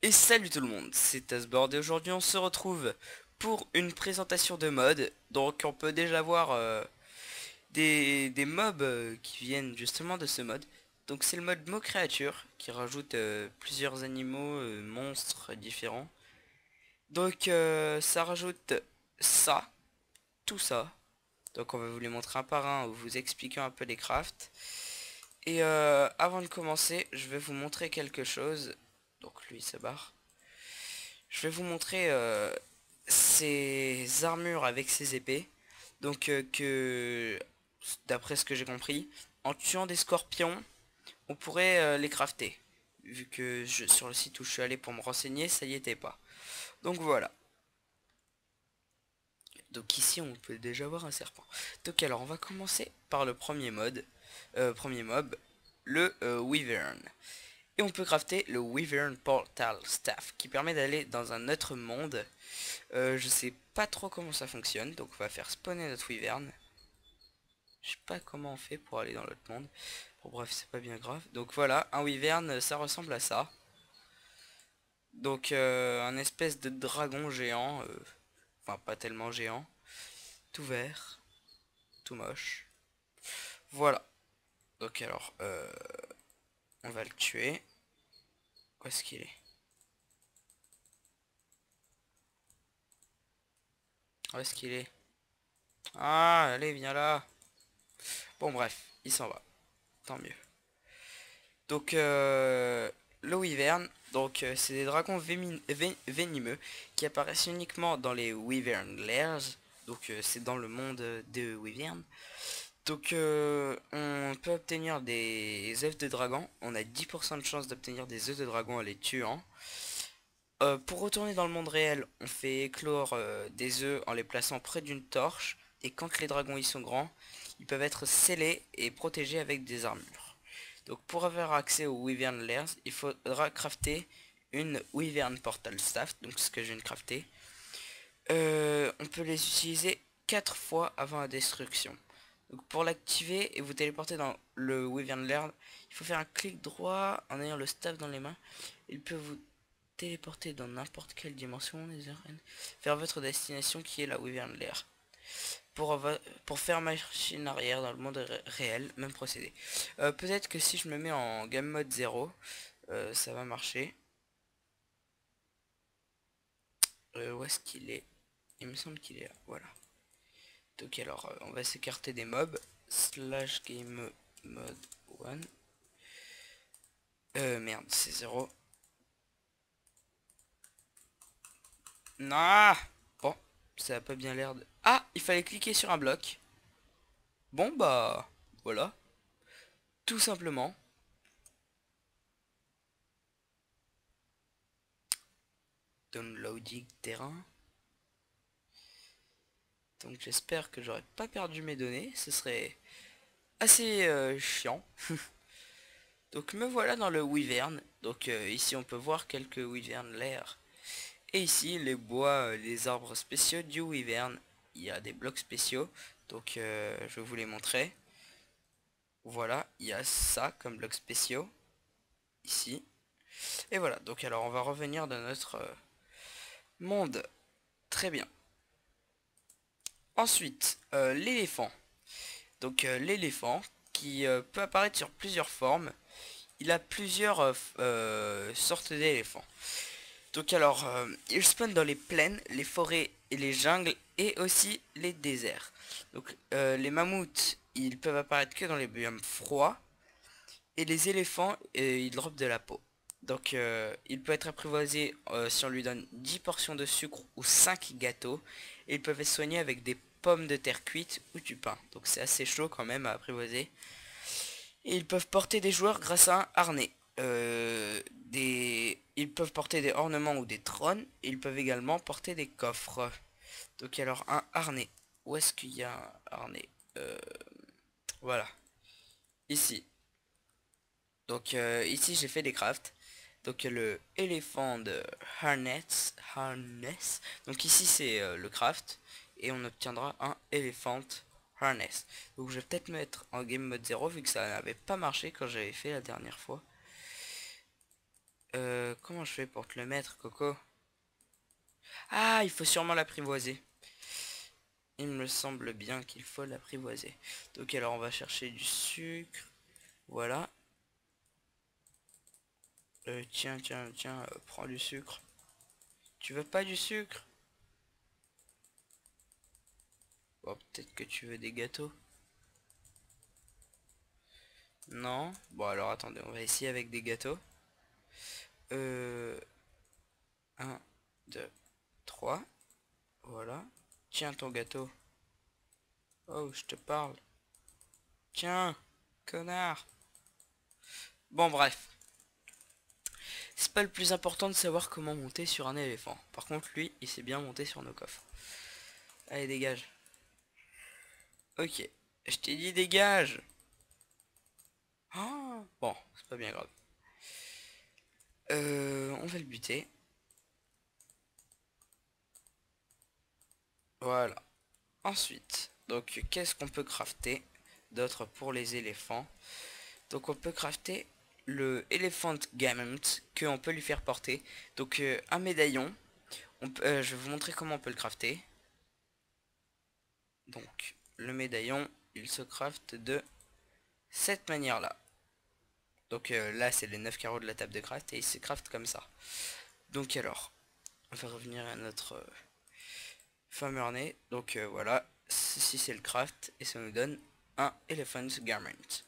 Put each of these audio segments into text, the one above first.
Et salut tout le monde, c'est Asboard et aujourd'hui on se retrouve pour une présentation de mode. Donc on peut déjà voir des mobs qui viennent justement de ce mode. Donc c'est le mode mot créature qui rajoute plusieurs animaux, monstres différents. Donc ça rajoute ça, tout ça. Donc on va vous les montrer un par un, vous expliquant un peu les crafts. Et avant de commencer, je vais vous montrer quelque chose. Donc lui il se barre. Je vais vous montrer ces armures avec ces épées. Donc que, d'après ce que j'ai compris, en tuant des scorpions, on pourrait les crafter. Vu que sur le site où je suis allé pour me renseigner, ça y était pas. Donc voilà. Donc ici on peut déjà voir un serpent. Donc alors on va commencer par le premier premier mob, le Wyvern. Et on peut crafter le Wyvern Portal Staff qui permet d'aller dans un autre monde. Je sais pas trop comment ça fonctionne, donc on va faire spawner notre Wyvern. Je sais pas comment on fait pour aller dans l'autre monde. Bon bref, c'est pas bien grave. Donc voilà, un Wyvern, ça ressemble à ça. Donc un espèce de dragon géant, enfin pas tellement géant, tout vert, tout moche. Voilà. Donc alors, on va le tuer. Où est-ce qu'il est? Où est-ce qu'il est? Ah, allez, viens là. Bon bref, il s'en va. Tant mieux. Donc le Wyvern, donc c'est des dragons venimeux qui apparaissent uniquement dans les Wyvern Lairs. Donc c'est dans le monde de Wyvern. Donc on peut obtenir des œufs de dragon. On a 10% de chance d'obtenir des œufs de dragon en les tuant. Pour retourner dans le monde réel, on fait éclore des œufs en les plaçant près d'une torche. Et quand les dragons y sont grands, ils peuvent être scellés et protégés avec des armures. Donc pour avoir accès aux Wyvern Lairs, il faudra crafter une Wyvern Portal Staff, donc ce que je viens de crafter. On peut les utiliser 4 fois avant la destruction. Donc pour l'activer et vous téléporter dans le Wyvern Lair, il faut faire un clic droit en ayant le staff dans les mains. Il peut vous téléporter dans n'importe quelle dimension des arènes vers votre destination qui est la Wyvern Lair. Pour faire machine arrière dans le monde réel, même procédé. Peut-être que si je me mets en game mode 0, ça va marcher. Où est-ce qu'il est? Il me semble qu'il est là, voilà. Donc alors, on va s'écarter des mobs. Slash game mode 1. Merde, c'est 0. Non. Bon, ça a pas bien l'air de... Ah, il fallait cliquer sur un bloc. Bon bah, voilà. Tout simplement. Downloading terrain. Donc j'espère que j'aurais pas perdu mes données. Ce serait assez chiant. Donc me voilà dans le Wyvern. Donc ici on peut voir quelques Wyvern Lair. Et ici les bois, les arbres spéciaux du Wyvern. Il y a des blocs spéciaux. Donc je vais vous les montrer. Voilà, il y a ça comme blocs spéciaux. Ici. Et voilà, donc alors on va revenir dans notre monde. Très bien. Ensuite, l'éléphant. Donc l'éléphant qui peut apparaître sur plusieurs formes. Il a plusieurs sortes d'éléphants. Donc alors, il spawn dans les plaines, les forêts et les jungles et aussi les déserts. Donc les mammouths, ils peuvent apparaître que dans les biomes froids. Et les éléphants, ils dropent de la peau. Donc il peut être apprivoisé si on lui donne 10 portions de sucre ou 5 gâteaux. Et ils peuvent être soignés avec des pommes de terre cuites ou du pain. Donc c'est assez chaud quand même à apprivoiser. Et ils peuvent porter des joueurs grâce à un harnais. Ils peuvent porter des ornements ou des trônes. Et ils peuvent également porter des coffres. Donc alors un harnais. Où est-ce qu'il y a un harnais? Voilà. Ici. Donc ici j'ai fait des crafts. Donc le éléphant de harness. Donc ici c'est le craft. Et on obtiendra un elephant harness. Donc je vais peut-être mettre en game mode 0 vu que ça n'avait pas marché quand j'avais fait la dernière fois. Comment je fais pour te le mettre, Coco? Ah, il faut sûrement l'apprivoiser. Il me semble bien qu'il faut l'apprivoiser. Donc alors on va chercher du sucre. Voilà. Tiens, prends du sucre. Tu veux pas du sucre? Bon, peut-être que tu veux des gâteaux. Non. Bon alors attendez, on va essayer avec des gâteaux. 1, 2, 3. Voilà. Tiens ton gâteau. Oh, je te parle. Tiens, connard. Bon bref. C'est pas le plus important de savoir comment monter sur un éléphant. Par contre lui, il sait bien monter sur nos coffres. Allez, dégage. Ok. Je t'ai dit dégage. Ah, bon, c'est pas bien grave. On va le buter. Voilà. Ensuite, donc qu'est-ce qu'on peut crafter d'autre pour les éléphants? Donc on peut crafter le Elephant Garment que on peut lui faire porter. Donc un médaillon. Je vais vous montrer comment on peut le crafter. Donc le médaillon, il se crafte de cette manière-là. Donc là c'est les 9 carreaux de la table de craft et il se craft comme ça. Donc alors, on va revenir à notre Farmer. Donc voilà, ceci c'est le craft et ça nous donne un Elephant Garment.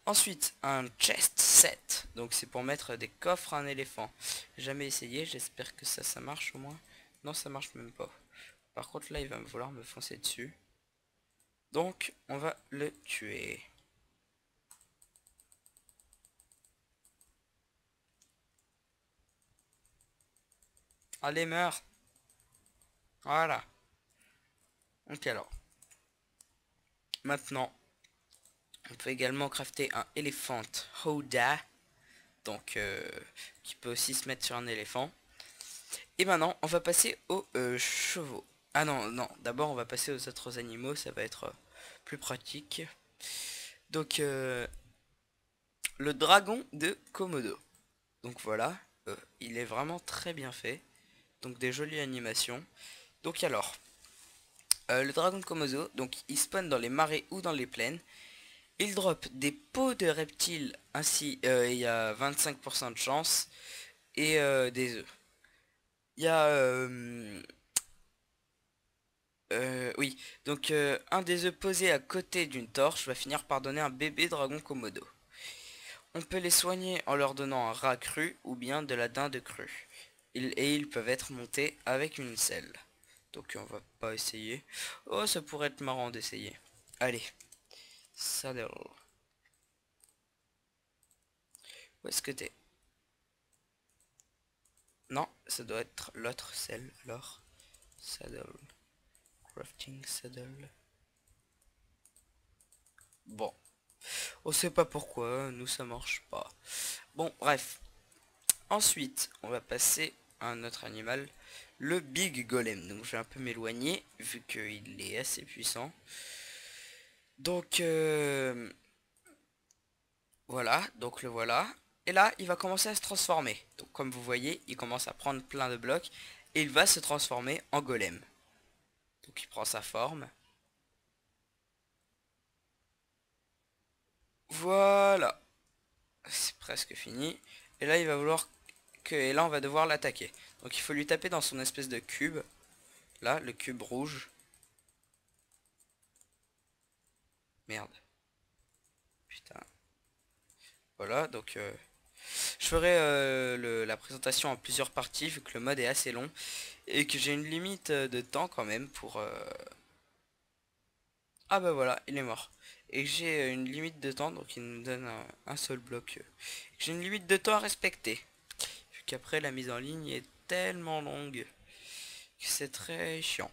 Ensuite, un chest set. Donc c'est pour mettre des coffres à un éléphant. Jamais essayé, j'espère que ça marche au moins. Non, ça marche même pas. Par contre là il va vouloir me foncer dessus. Donc on va le tuer. Allez, meurs. Voilà. Donc alors, maintenant, on peut également crafter un Elephant Howdah. Donc qui peut aussi se mettre sur un éléphant. Et maintenant on va passer aux chevaux. Ah non, d'abord on va passer aux autres animaux, ça va être plus pratique. Donc le dragon de Komodo. Donc voilà, il est vraiment très bien fait. Donc des jolies animations. Donc alors, le dragon de Komodo, donc il spawn dans les marais ou dans les plaines. Il drop des peaux de reptiles, ainsi il y a 25% de chance, et des œufs. Il y a oui, donc un des œufs posés à côté d'une torche va finir par donner un bébé dragon Komodo. On peut les soigner en leur donnant un rat cru ou bien de la dinde crue. Et ils peuvent être montés avec une selle. Donc on va pas essayer. Oh, ça pourrait être marrant d'essayer. Allez, saddle. Où est-ce que t'es? Non, ça doit être l'autre selle alors. Saddle. Crafting saddle. Bon. On sait pas pourquoi, nous ça marche pas. Bon, bref. Ensuite, on va passer à un autre animal, le Big Golem. Donc je vais un peu m'éloigner, vu qu'il est assez puissant. Donc, voilà, donc le voilà. Et là, il va commencer à se transformer. Donc comme vous voyez, il commence à prendre plein de blocs. Et il va se transformer en golem. Donc il prend sa forme. Voilà. C'est presque fini. Et là, il va vouloir que... Et là, on va devoir l'attaquer. Donc il faut lui taper dans son espèce de cube. Là, le cube rouge. Merde. Putain. Voilà, donc je ferai la présentation en plusieurs parties vu que le mode est assez long et que j'ai une limite de temps quand même pour... Ah bah voilà, il est mort. Et j'ai une limite de temps, donc il nous donne un seul bloc. J'ai une limite de temps à respecter. Vu qu'après la mise en ligne est tellement longue que c'est très chiant.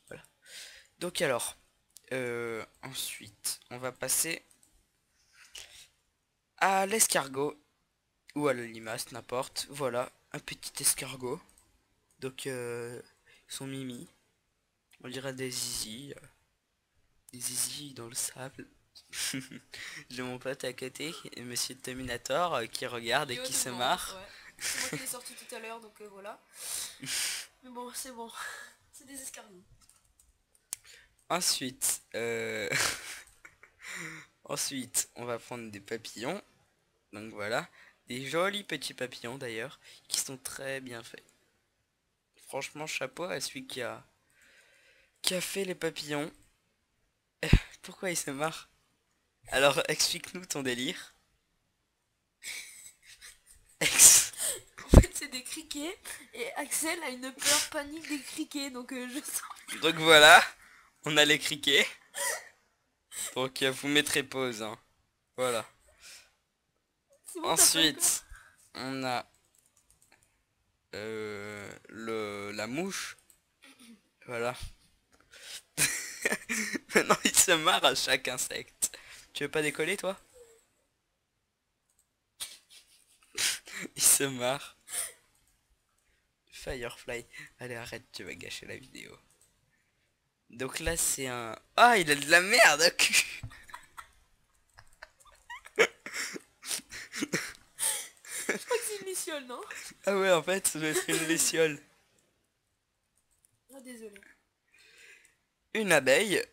Voilà. Donc alors, ensuite, on va passer à l'escargot. Ou à la limace, n'importe. Voilà, un petit escargot. Donc, ils sont mimi. On dirait des zizi. Des zizi dans le sable. J'ai mon pote à côté, Monsieur Terminator, qui regarde et qui se marre. C'est moi qui l'ai sorti tout à l'heure, donc voilà. Mais bon, c'est bon. C'est des escargots. Ensuite, ensuite, on va prendre des papillons. Donc voilà, des jolis petits papillons d'ailleurs, qui sont très bien faits. Franchement, chapeau à celui qui a fait les papillons. Pourquoi il se marre? Alors, explique-nous ton délire. Ex- En fait, c'est des criquets. Et Axel a une peur panique des criquets. Donc je sens. Donc voilà, on a les criquets. Donc vous mettrez pause, hein. Voilà. C'est bon, t'as pas eu peur? Ensuite, on a la mouche. Voilà. Maintenant, il se marre à chaque insecte. Tu veux pas décoller, toi? Il se marre. Firefly. Allez, arrête, tu vas gâcher la vidéo. Donc là, c'est un... Ah, il a de la merde au cul. Je crois que c'est une luciole, non? Ah ouais, en fait, ça doit être une luciole. Ah, désolé. Une abeille.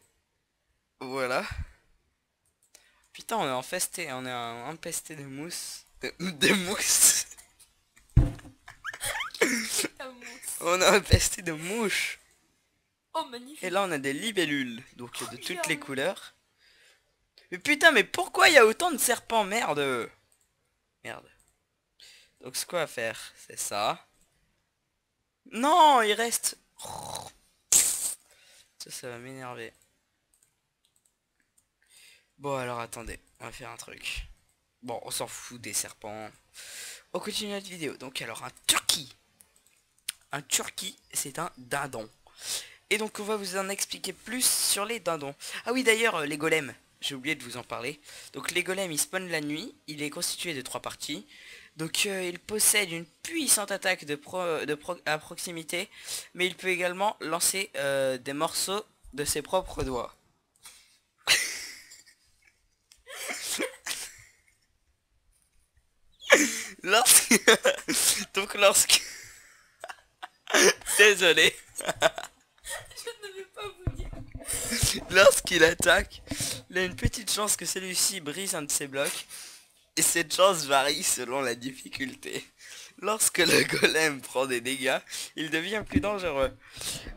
Voilà. Putain, on est infesté, on est empesté de mousse. De mousse. La mousse. On est empesté de mouches. Oh, Et magnifique. là, on a des libellules. Donc de toutes les Regarde. couleurs. Mais putain, mais pourquoi il y a autant de serpents? Merde. Merde. Donc ce qu'on va faire, c'est ça. Non, il reste... Ça va m'énerver. Bon, alors attendez, on va faire un truc. Bon, on s'en fout des serpents. On continue notre vidéo. Donc alors, un turkey. Un turkey, c'est un dindon. Et donc on va vous en expliquer plus sur les dindons. Ah oui, d'ailleurs, les golems. J'ai oublié de vous en parler. Donc les golems, ils spawnent la nuit. Il est constitué de 3 parties. Donc il possède une puissante attaque à proximité. Mais il peut également lancer des morceaux de ses propres doigts. Lorsque... Donc lorsque... Désolé. Je ne vais pas vous dire. Lorsqu'il attaque, il a une petite chance que celui-ci brise un de ses blocs. Et cette chance varie selon la difficulté. Lorsque le golem prend des dégâts, il devient plus dangereux.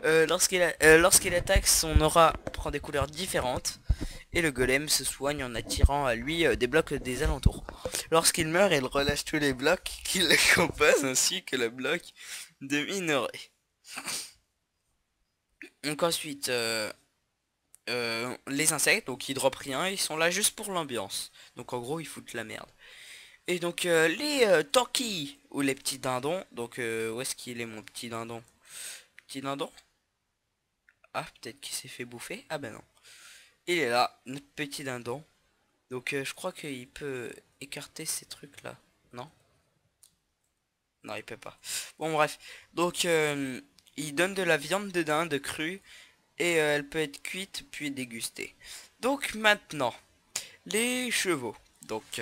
Lorsqu'il attaque, son aura prend des couleurs différentes. Et le golem se soigne en attirant à lui des blocs des alentours. Lorsqu'il meurt, il relâche tous les blocs qui le composent ainsi que le bloc de minerai. Donc ensuite, les insectes, donc ils dropent rien, ils sont là juste pour l'ambiance. Donc en gros, ils foutent la merde. Et donc les turkeys, ou les petits dindons, donc où est-ce qu'il est mon petit dindon? Petit dindon? Ah, peut-être qu'il s'est fait bouffer. Ah ben non. Il est là, notre petit dindon. Donc je crois qu'il peut écarter ces trucs là. Non? Non, il peut pas. Bon bref. Donc il donne de la viande de dinde crue. Et elle peut être cuite puis dégustée. Donc maintenant, les chevaux. Donc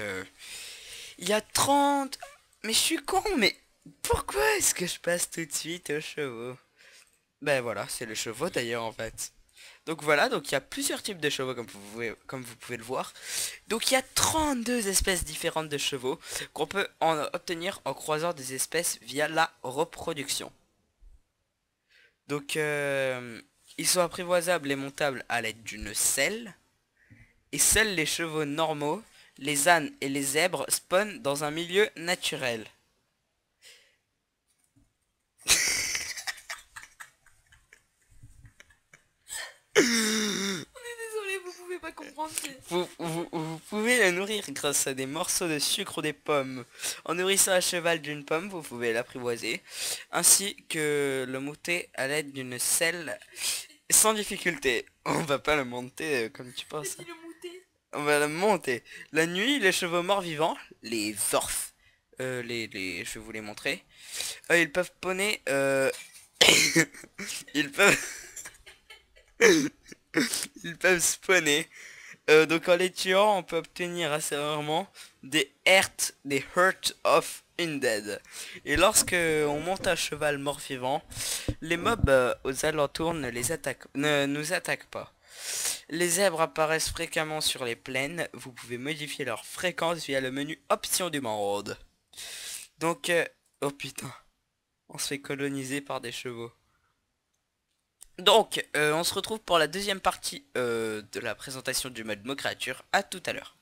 il y a 30... Mais je suis con, mais pourquoi est-ce que je passe tout de suite aux chevaux? Ben voilà, c'est les chevaux d'ailleurs en fait. Donc voilà, donc il y a plusieurs types de chevaux comme vous pouvez le voir. Donc il y a 32 espèces différentes de chevaux qu'on peut en obtenir en croisant des espèces via la reproduction. Donc ils sont apprivoisables et montables à l'aide d'une selle. Et seuls les chevaux normaux, les ânes et les zèbres spawnent dans un milieu naturel. Désolé, vous pouvez pas comprendre. Vous pouvez le nourrir grâce à des morceaux de sucre ou des pommes. En nourrissant un cheval d'une pomme, vous pouvez l'apprivoiser. Ainsi que le monter à l'aide d'une selle sans difficulté. On va pas le monter comme tu penses. Vas-y, le mouter. On va le monter. La nuit, les chevaux morts vivants, les orphes, je vais vous les montrer. Ils peuvent poney, ils peuvent, ils peuvent spawner Donc en les tuant, on peut obtenir assez rarement des Heart of Undead. Et lorsque on monte à cheval mort-vivant, les mobs aux alentours ne nous attaquent pas. Les zèbres apparaissent fréquemment sur les plaines. Vous pouvez modifier leur fréquence via le menu Options du monde. Donc, oh putain, on se fait coloniser par des chevaux. Donc, on se retrouve pour la deuxième partie de la présentation du mode mot créature. À tout à l'heure.